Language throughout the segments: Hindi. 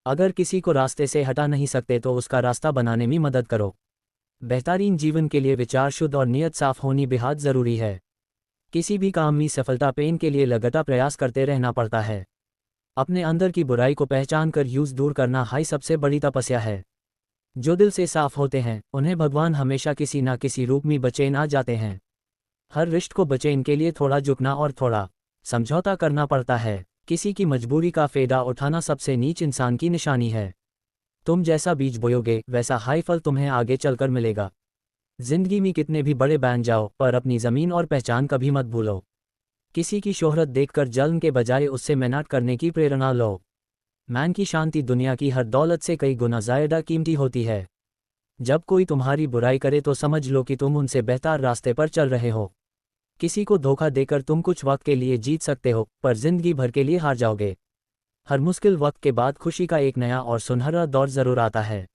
अगर किसी को रास्ते से हटा नहीं सकते तो उसका रास्ता बनाने में मदद करो। बेहतरीन जीवन के लिए विचार शुद्ध और नीयत साफ होनी बेहद ज़रूरी है। किसी भी काम में सफलता पाने के लिए लगातार प्रयास करते रहना पड़ता है। अपने अंदर की बुराई को पहचान कर यूज़ दूर करना हाई सबसे बड़ी तपस्या है। जो दिल से साफ होते हैं उन्हें भगवान हमेशा किसी न किसी रूप में बचैन आ जाते हैं। हर रिश्ते को बचैन के लिए थोड़ा झुकना और थोड़ा समझौता करना पड़ता है। किसी की मजबूरी का फ़ायदा उठाना सबसे नीच इंसान की निशानी है। तुम जैसा बीज बोयोगे वैसा हाई फल तुम्हें आगे चलकर मिलेगा। जिंदगी में कितने भी बड़े बन जाओ पर अपनी ज़मीन और पहचान कभी मत भूलो। किसी की शोहरत देखकर जलन के बजाय उससे मेहनत करने की प्रेरणा लो। मन की शांति दुनिया की हर दौलत से कई गुना ज़्यादा कीमती होती है। जब कोई तुम्हारी बुराई करे तो समझ लो कि तुम उनसे बेहतर रास्ते पर चल रहे हो। किसी को धोखा देकर तुम कुछ वक्त के लिए जीत सकते हो पर जिंदगी भर के लिए हार जाओगे। हर मुश्किल वक्त के बाद खुशी का एक नया और सुनहरा दौर ज़रूर आता है।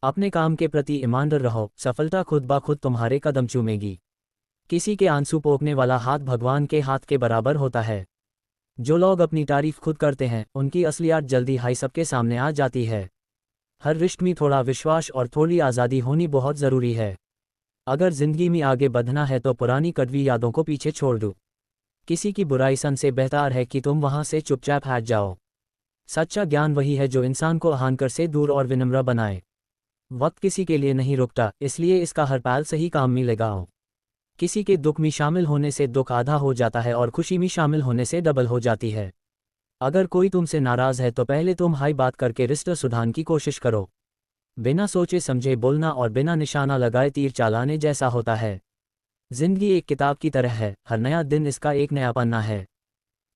अपने काम के प्रति ईमानदार रहो, सफलता खुद ब खुद तुम्हारे कदम चूमेगी। किसी के आंसू पोंछने वाला हाथ भगवान के हाथ के बराबर होता है। जो लोग अपनी तारीफ खुद करते हैं उनकी असलियत जल्दी हाई सबके सामने आ जाती है। हर रिश्ते में थोड़ा विश्वास और थोड़ी आज़ादी होनी बहुत ज़रूरी है। अगर ज़िंदगी में आगे बढ़ना है तो पुरानी कड़वी यादों को पीछे छोड़ दो। किसी की बुराई सुनने से बेहतर है कि तुम वहाँ से चुपचाप हट जाओ। सच्चा ज्ञान वही है जो इंसान को अहंकार से दूर और विनम्र बनाए। वक्त किसी के लिए नहीं रुकता, इसलिए इसका हर पल सही काम में लगाओ। किसी के दुख में शामिल होने से दुख आधा हो जाता है और खुशी में शामिल होने से डबल हो जाती है। अगर कोई तुमसे नाराज़ है तो पहले तुम हाई बात करके रिश्ता सुधारने की कोशिश करो। बिना सोचे समझे बोलना और बिना निशाना लगाए तीर चलाने जैसा होता है। जिंदगी एक किताब की तरह है, हर नया दिन इसका एक नया पन्ना है।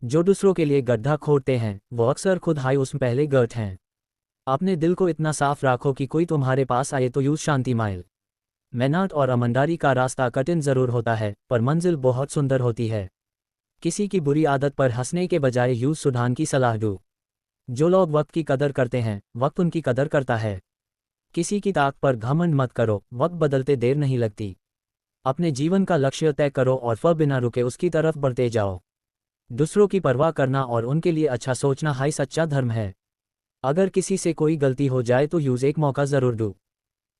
जो दूसरों के लिए गड्ढा खोदते हैं वो अक्सर खुद हाई उसमें पहले गर्ट हैं। अपने दिल को इतना साफ रखो कि कोई तुम्हारे पास आए तो यूज शांति माइल। मेहनत और ईमानदारी का रास्ता कठिन ज़रूर होता है पर मंजिल बहुत सुंदर होती है। किसी की बुरी आदत पर हंसने के बजाय यूज सुधारने की सलाह दो। जो लोग वक्त की कदर करते हैं वक्त उनकी कदर करता है। किसी की ताकत पर घमंड मत करो, वक्त बदलते देर नहीं लगती। अपने जीवन का लक्ष्य तय करो और फिर बिना रुके उसकी तरफ बढ़ते जाओ। दूसरों की परवाह करना और उनके लिए अच्छा सोचना हाई सच्चा धर्म है। अगर किसी से कोई गलती हो जाए तो यूज एक मौका ज़रूर दो।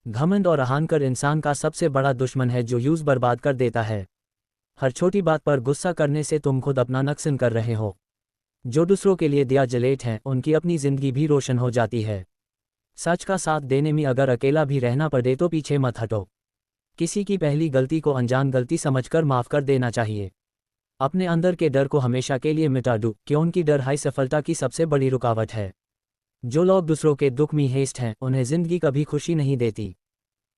घमंड और अहंकार इंसान का सबसे बड़ा दुश्मन है जो यूज बर्बाद कर देता है। हर छोटी बात पर गुस्सा करने से तुम खुद अपना नुकसान कर रहे हो। जो दूसरों के लिए दिया जलेट हैं उनकी अपनी ज़िंदगी भी रोशन हो जाती है। सच का साथ देने में अगर अकेला भी रहना पड़े तो पीछे मत हटो। किसी की पहली गलती को अनजान गलती समझकर माफ़ कर देना चाहिए। अपने अंदर के डर को हमेशा के लिए मिटा दो, क्योंकि डर हाई सफलता की सबसे बड़ी रुकावट है। जो लोग दूसरों के दुख में हेस्ट हैं उन्हें ज़िंदगी कभी खुशी नहीं देती।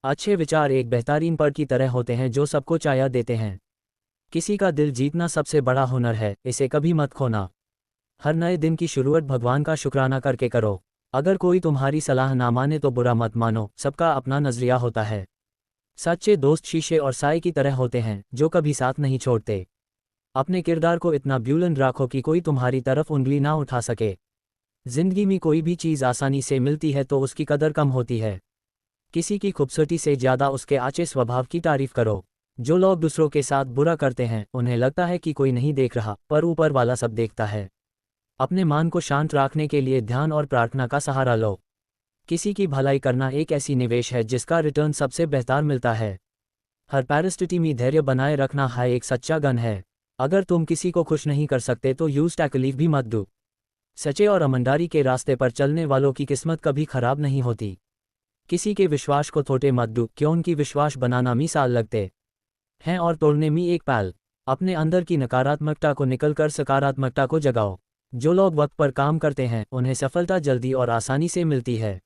अच्छे विचार एक बेहतरीन पर्द की तरह होते हैं जो सबको छाया देते हैं। किसी का दिल जीतना सबसे बड़ा हुनर है, इसे कभी मत खोना। हर नए दिन की शुरुआत भगवान का शुक्राना करके करो। अगर कोई तुम्हारी सलाह ना माने तो बुरा मत मानो, सबका अपना नज़रिया होता है। सच्चे दोस्त शीशे और साए की तरह होते हैं जो कभी साथ नहीं छोड़ते। अपने किरदार को इतना बुलंद रखो कि कोई तुम्हारी तरफ उंगली ना उठा सके। जिंदगी में कोई भी चीज़ आसानी से मिलती है तो उसकी कदर कम होती है। किसी की खूबसूरती से ज़्यादा उसके अच्छे स्वभाव की तारीफ करो। जो लोग दूसरों के साथ बुरा करते हैं उन्हें लगता है कि कोई नहीं देख रहा, पर ऊपर वाला सब देखता है। अपने मन को शांत रखने के लिए ध्यान और प्रार्थना का सहारा लो। किसी की भलाई करना एक ऐसी निवेश है जिसका रिटर्न सबसे बेहतर मिलता है। हर परिस्थिति में धैर्य बनाए रखना है एक सच्चा गन है। अगर तुम किसी को खुश नहीं कर सकते तो यूज तकलीफ भी मत दो। सच्चे और ईमानदारी के रास्ते पर चलने वालों की किस्मत कभी खराब नहीं होती। किसी के विश्वास को थोटे मत दो, क्योंकि विश्वास बनाना में साल लगते हैं और तोड़ने में एक पल। अपने अंदर की नकारात्मकता को निकलकर सकारात्मकता को जगाओ। जो लोग वक्त पर काम करते हैं उन्हें सफलता जल्दी और आसानी से मिलती है।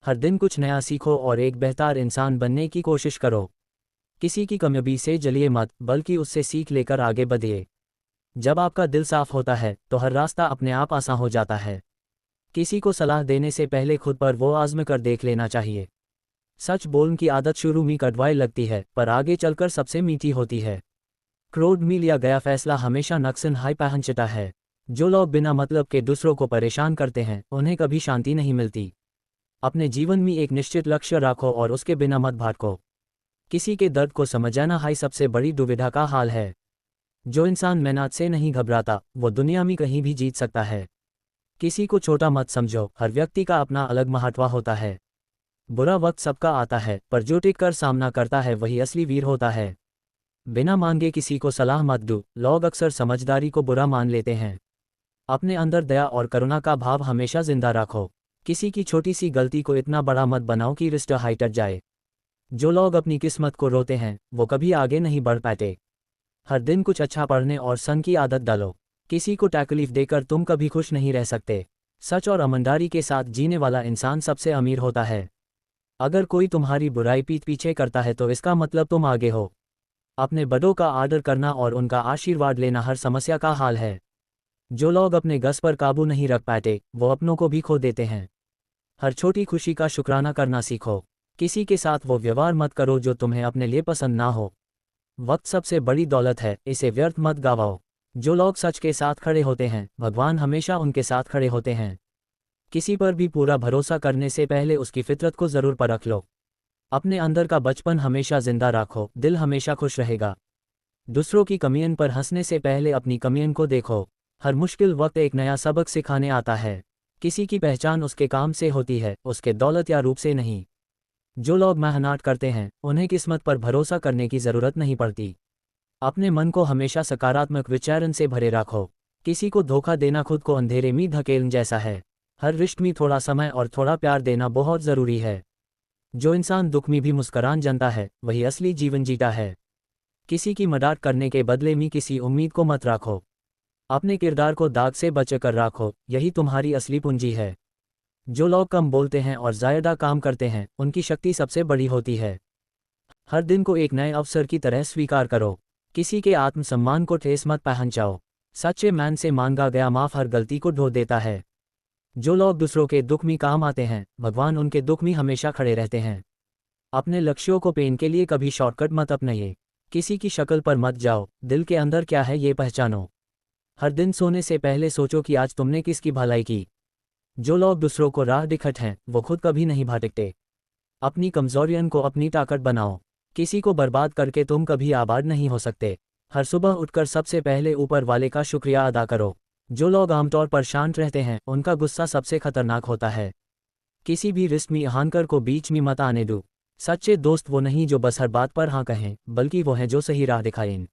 हर दिन कुछ नया सीखो और एक बेहतर इंसान बनने की कोशिश करो। किसी की कमजोरी से जलिए मत, बल्कि उससे सीख लेकर आगे बढ़िए। जब आपका दिल साफ होता है तो हर रास्ता अपने आप आसान हो जाता है। किसी को सलाह देने से पहले खुद पर वो आज़मा कर देख लेना चाहिए। सच बोलने की आदत शुरू में कड़वाई लगती है पर आगे चलकर सबसे मीठी होती है। क्रोध में लिया गया फैसला हमेशा नुकसान हाई पहुंचता है। जो लोग बिना मतलब के दूसरों को परेशान करते हैं उन्हें कभी शांति नहीं मिलती। अपने जीवन में एक निश्चित लक्ष्य रखो और उसके बिना मत भटको। किसी के दर्द को समझना हाई सबसे बड़ी दुविधा का हाल है। जो इंसान मेहनत से नहीं घबराता वो दुनिया में कहीं भी जीत सकता है। किसी को छोटा मत समझो, हर व्यक्ति का अपना अलग महत्व होता है। बुरा वक्त सबका आता है, पर जो टिक कर सामना करता है वही असली वीर होता है। बिना मांगे किसी को सलाह मत दो, लोग अक्सर समझदारी को बुरा मान लेते हैं। अपने अंदर दया और करुणा का भाव हमेशा जिंदा रखो। किसी की छोटी सी गलती को इतना बड़ा मत बनाओ कि रिश्ता हाइट जाए। जो लोग अपनी किस्मत को रोते हैं वो कभी आगे नहीं बढ़ पाते। हर दिन कुछ अच्छा पढ़ने और सन की आदत डालो। किसी को तकलीफ देकर तुम कभी खुश नहीं रह सकते। सच और ईमानदारी के साथ जीने वाला इंसान सबसे अमीर होता है। अगर कोई तुम्हारी बुराई पीठ पीछे करता है तो इसका मतलब तुम आगे हो। अपने बड़ों का आदर करना और उनका आशीर्वाद लेना हर समस्या का हाल है। जो लोग अपने गस पर काबू नहीं रख पाते वो अपनों को भी खो देते हैं। हर छोटी खुशी का शुक्राना करना सीखो। किसी के साथ वो व्यवहार मत करो जो तुम्हें अपने लिए पसंद ना हो। वक्त सबसे बड़ी दौलत है, इसे व्यर्थ मत गवाओ। जो लोग सच के साथ खड़े होते हैं भगवान हमेशा उनके साथ खड़े होते हैं। किसी पर भी पूरा भरोसा करने से पहले उसकी फितरत को जरूर परख लो। अपने अंदर का बचपन हमेशा जिंदा रखो, दिल हमेशा खुश रहेगा। दूसरों की कमियन पर हंसने से पहले अपनी कमियन को देखो। हर मुश्किल वक्त एक नया सबक सिखाने आता है। किसी की पहचान उसके काम से होती है, उसके दौलत या रूप से नहीं। जो लोग मेहनत करते हैं उन्हें किस्मत पर भरोसा करने की ज़रूरत नहीं पड़ती। अपने मन को हमेशा सकारात्मक विचारन से भरे रखो। किसी को धोखा देना खुद को अंधेरे में धकेलने जैसा है। हर रिश्ते में थोड़ा समय और थोड़ा प्यार देना बहुत ज़रूरी है। जो इंसान दुख में भी मुस्कुरान जानता है वही असली जीवन जीता है। किसी की मदद करने के बदले में किसी उम्मीद को मत रखो। अपने किरदार को दाग से बचाकर रखो, यही तुम्हारी असली पूंजी है। जो लोग कम बोलते हैं और ज़्यादा काम करते हैं उनकी शक्ति सबसे बड़ी होती है। हर दिन को एक नए अवसर की तरह स्वीकार करो। किसी के आत्मसम्मान को ठेस मत पहुंचाओ। सच्चे मैन से मांगा गया माफ हर गलती को धो देता है। जो लोग दूसरों के दुख में काम आते हैं भगवान उनके दुख में हमेशा खड़े रहते हैं। अपने लक्ष्यों को पाने के लिए कभी शॉर्टकट मत अपनाइए। किसी की शक्ल पर मत जाओ, दिल के अंदर क्या है ये पहचानो। हर दिन सोने से पहले सोचो कि आज तुमने किसकी भलाई की। जो लोग दूसरों को राह दिखाते हैं वो खुद कभी नहीं भटकते। अपनी कमजोरियों को अपनी ताकत बनाओ। किसी को बर्बाद करके तुम कभी आबाद नहीं हो सकते। हर सुबह उठकर सबसे पहले ऊपर वाले का शुक्रिया अदा करो। जो लोग आमतौर पर शांत रहते हैं उनका गुस्सा सबसे खतरनाक होता है। किसी भी रिश्ते में अहंकार को बीच में मत आने दो। सच्चे दोस्त वो नहीं जो बस हर बात पर हाँ कहें, बल्कि वो हैं जो सही राह दिखाएं।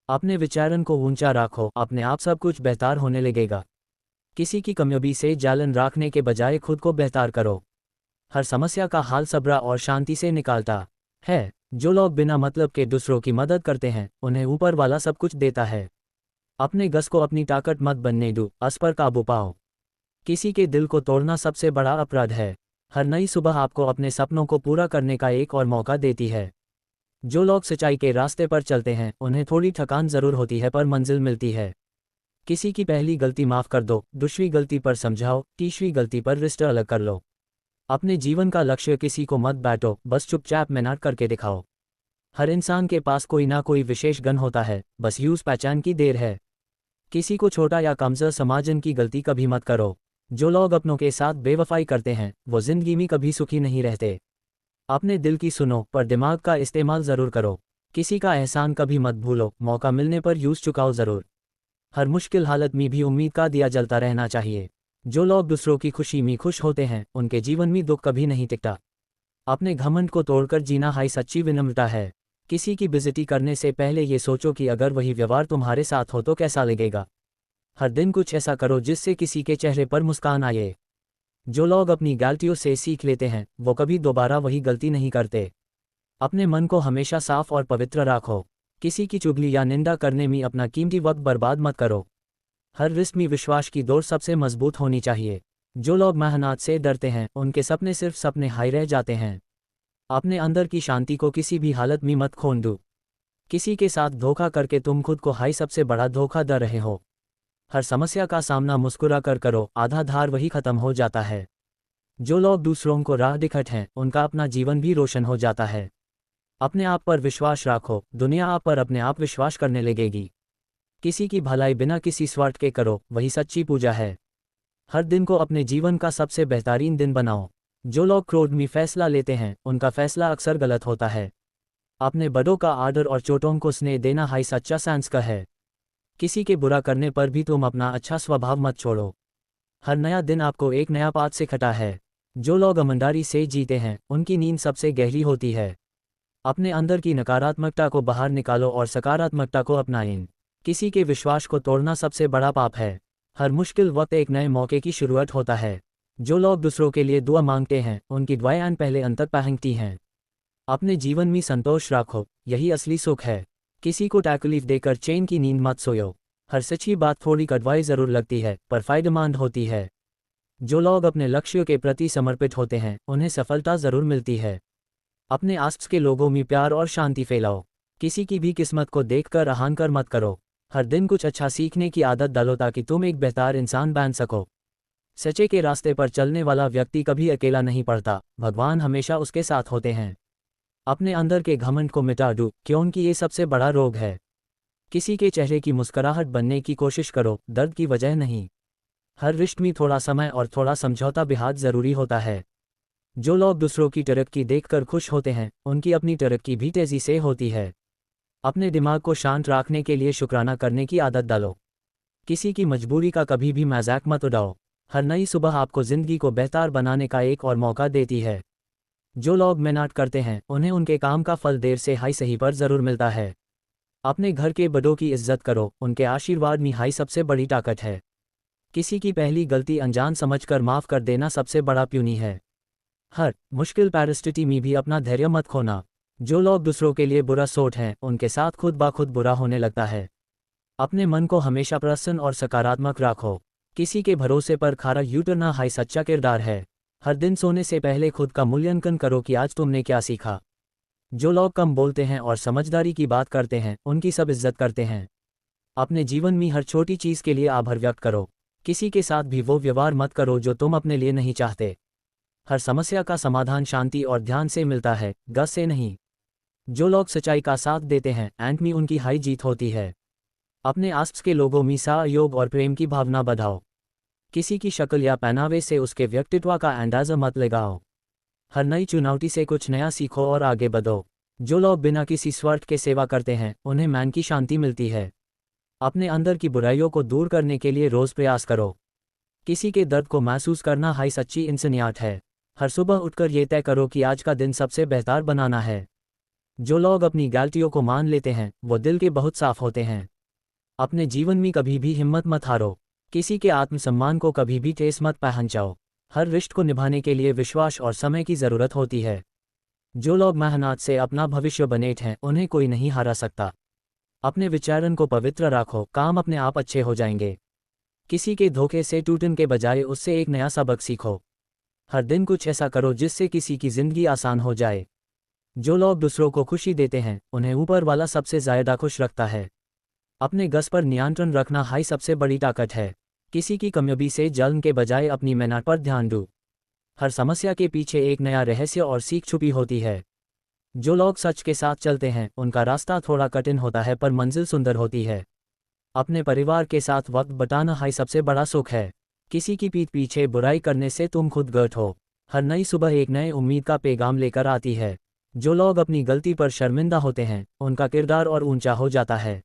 अपने विचारन को ऊंचा रखो, अपने आप सब कुछ बेहतर होने लगेगा। किसी की कमजोरी से जलन रखने के बजाय खुद को बेहतर करो। हर समस्या का हल सब्र और शांति से निकालता है। जो लोग बिना मतलब के दूसरों की मदद करते हैं उन्हें ऊपर वाला सब कुछ देता है। अपने गस को अपनी ताकत मत बनने दो, अस पर काबू पाओ। किसी के दिल को तोड़ना सबसे बड़ा अपराध है। हर नई सुबह आपको अपने सपनों को पूरा करने का एक और मौका देती है। जो लोग सच्चाई के रास्ते पर चलते हैं उन्हें थोड़ी थकान जरूर होती है पर मंजिल मिलती है। किसी की पहली गलती माफ़ कर दो, दूसरी गलती पर समझाओ, तीसरी गलती पर रिश्ता अलग कर लो। अपने जीवन का लक्ष्य किसी को मत बांटो, बस चुपचाप मेहनत करके दिखाओ। हर इंसान के पास कोई ना कोई विशेष गुण होता है, बस यूज पहचान की देर है। किसी को छोटा या कमजोर समझने की गलती कभी मत करो। जो लोग अपनों के साथ बेवफाई करते हैं वो जिंदगी में कभी सुखी नहीं रहते। अपने दिल की सुनो पर दिमाग का इस्तेमाल ज़रूर करो। किसी का एहसान कभी मत भूलो, मौका मिलने पर यूज चुकाओ ज़रूर। हर मुश्किल हालत में भी उम्मीद का दिया जलता रहना चाहिए। जो लोग दूसरों की खुशी में खुश होते हैं उनके जीवन में दुख कभी नहीं टिकता। अपने घमंड को तोड़कर जीना हाई सच्ची विनम्रता है। किसी की बेइज्जती करने से पहले ये सोचो कि अगर वही व्यवहार तुम्हारे साथ हो तो कैसा लगेगा। हर दिन कुछ ऐसा करो जिससे किसी के चेहरे पर मुस्कान आए। जो लोग अपनी गलतियों से सीख लेते हैं वो कभी दोबारा वही गलती नहीं करते। अपने मन को हमेशा साफ और पवित्र रखो। किसी की चुगली या निंदा करने में अपना कीमती वक्त बर्बाद मत करो। हर रिश्ते में विश्वास की डोर सबसे मजबूत होनी चाहिए। जो लोग मेहनत से डरते हैं उनके सपने सिर्फ सपने हाई रह जाते हैं। अपने अंदर की शांति को किसी भी हालत में मत खोन दो। किसी के साथ धोखा करके तुम खुद को हाई सबसे बड़ा धोखा दे रहे हो। हर समस्या का सामना मुस्कुरा कर करो, आधा धार वही खत्म हो जाता है। जो लोग दूसरों को राह दिखाते हैं उनका अपना जीवन भी रोशन हो जाता है। अपने आप पर विश्वास रखो, दुनिया आप पर अपने आप विश्वास करने लगेगी। किसी की भलाई बिना किसी स्वार्थ के करो, वही सच्ची पूजा है। हर दिन को अपने जीवन का सबसे बेहतरीन दिन बनाओ। जो लोग क्रोध में फैसला लेते हैं उनका फैसला अक्सर गलत होता है। अपने बड़ों का आदर और छोटों को स्नेह देना हाई सच्चा संस्कार है। किसी के बुरा करने पर भी तुम अपना अच्छा स्वभाव मत छोड़ो। हर नया दिन आपको एक नया पाठ सिखाता है। जो लोग ईमानदारी से जीते हैं उनकी नींद सबसे गहरी होती है। अपने अंदर की नकारात्मकता को बाहर निकालो और सकारात्मकता को अपनाएं। किसी के विश्वास को तोड़ना सबसे बड़ा पाप है। हर मुश्किल वक्त एक नए मौके की शुरुआत होता है। जो लोग दूसरों के लिए दुआ मांगते हैं उनकी दुआएं पहले अंतर पहनती हैं। अपने जीवन में संतोष रखो, यही असली सुख है। किसी को तकलीफ देकर चैन की नींद मत सोयो। हर सच्ची बात थोड़ी कड़वाई जरूर लगती है पर फायदेमंद होती है। जो लोग अपने लक्ष्यों के प्रति समर्पित होते हैं उन्हें सफलता जरूर मिलती है। अपने आसपास के लोगों में प्यार और शांति फैलाओ। किसी की भी किस्मत को देखकर अहंकार मत करो। हर दिन कुछ अच्छा सीखने की आदत डालो ताकि तुम एक बेहतर इंसान बन सको। सच्चे के रास्ते पर चलने वाला व्यक्ति कभी अकेला नहीं पड़ता, भगवान हमेशा उसके साथ होते हैं। अपने अंदर के घमंड को मिटा दो, क्योंकि ये सबसे बड़ा रोग है। किसी के चेहरे की मुस्कुराहट बनने की कोशिश करो, दर्द की वजह नहीं। हर रिश्ते में थोड़ा समय और थोड़ा समझौता बेहद ज़रूरी होता है। जो लोग दूसरों की तरक्की देखकर खुश होते हैं उनकी अपनी तरक्की भी तेज़ी से होती है। अपने दिमाग को शांत रखने के लिए शुक्राना करने की आदत डालो। किसी की मजबूरी का कभी भी मजाक मत उड़ाओ। हर नई सुबह आपको ज़िंदगी को बेहतर बनाने का एक और मौका देती है। जो लोग मेहनत करते हैं उन्हें उनके काम का फल देर से हाई सही पर ज़रूर मिलता है। अपने घर के बड़ों की इज्जत करो, उनके आशीर्वाद में हाई सबसे बड़ी ताकत है। किसी की पहली गलती अनजान समझकर माफ़ कर देना सबसे बड़ा पुण्य है। हर मुश्किल परिस्थिति में भी अपना धैर्य मत खोना। जो लोग दूसरों के लिए बुरा सोच हैं उनके साथ खुद ब खुद बुरा होने लगता है। अपने मन को हमेशा प्रसन्न और सकारात्मक रखो। किसी के भरोसे पर खरा उतरना हाई सच्चा किरदार है। हर दिन सोने से पहले खुद का मूल्यांकन करो कि आज तुमने क्या सीखा। जो लोग कम बोलते हैं और समझदारी की बात करते हैं उनकी सब इज्जत करते हैं। अपने जीवन में हर छोटी चीज़ के लिए आभार व्यक्त करो। किसी के साथ भी वो व्यवहार मत करो जो तुम अपने लिए नहीं चाहते। हर समस्या का समाधान शांति और ध्यान से मिलता है, गस से नहीं। जो लोग सच्चाई का साथ देते हैं अंत में उनकी हाई जीत होती है। अपने आसपास के लोगों में सहयोग और प्रेम की भावना बढ़ाओ। किसी की शक्ल या पहनावे से उसके व्यक्तित्व का अंदाजा मत लगाओ। हर नई चुनौती से कुछ नया सीखो और आगे बढ़ो। जो लोग बिना किसी स्वार्थ के सेवा करते हैं उन्हें मन की शांति मिलती है। अपने अंदर की बुराइयों को दूर करने के लिए रोज़ प्रयास करो। किसी के दर्द को महसूस करना हाई सच्ची इंसानियत है। हर सुबह उठकर ये तय करो कि आज का दिन सबसे बेहतर बनाना है। जो लोग अपनी गलतियों को मान लेते हैं वो दिल के बहुत साफ होते हैं। अपने जीवन में कभी भी हिम्मत मत हारो। किसी के आत्मसम्मान को कभी भी ठेस मत पहुंचाओ। हर रिश्ते को निभाने के लिए विश्वास और समय की ज़रूरत होती है। जो लोग मेहनत से अपना भविष्य बनाते हैं उन्हें कोई नहीं हरा सकता। अपने विचारन को पवित्र रखो, काम अपने आप अच्छे हो जाएंगे। किसी के धोखे से टूटने के बजाय उससे एक नया सबक सीखो। हर दिन कुछ ऐसा करो जिससे किसी की ज़िंदगी आसान हो जाए। जो लोग दूसरों को खुशी देते हैं उन्हें ऊपर वाला सबसे ज़्यादा खुश रखता है। अपने गस पर नियंत्रण रखना हाई सबसे बड़ी ताकत है। किसी की कामयाबी से जलन के बजाय अपनी मेहनत पर ध्यान दो। हर समस्या के पीछे एक नया रहस्य और सीख छुपी होती है। जो लोग सच के साथ चलते हैं उनका रास्ता थोड़ा कठिन होता है पर मंजिल सुंदर होती है। अपने परिवार के साथ वक्त बिताना हाई सबसे बड़ा सुख है। किसी की पीठ पीछे बुराई करने से तुम खुद गर्त हो। हर नई सुबह एक नए उम्मीद का पैगाम लेकर आती है। जो लोग अपनी गलती पर शर्मिंदा होते हैं उनका किरदार और ऊंचा हो जाता है।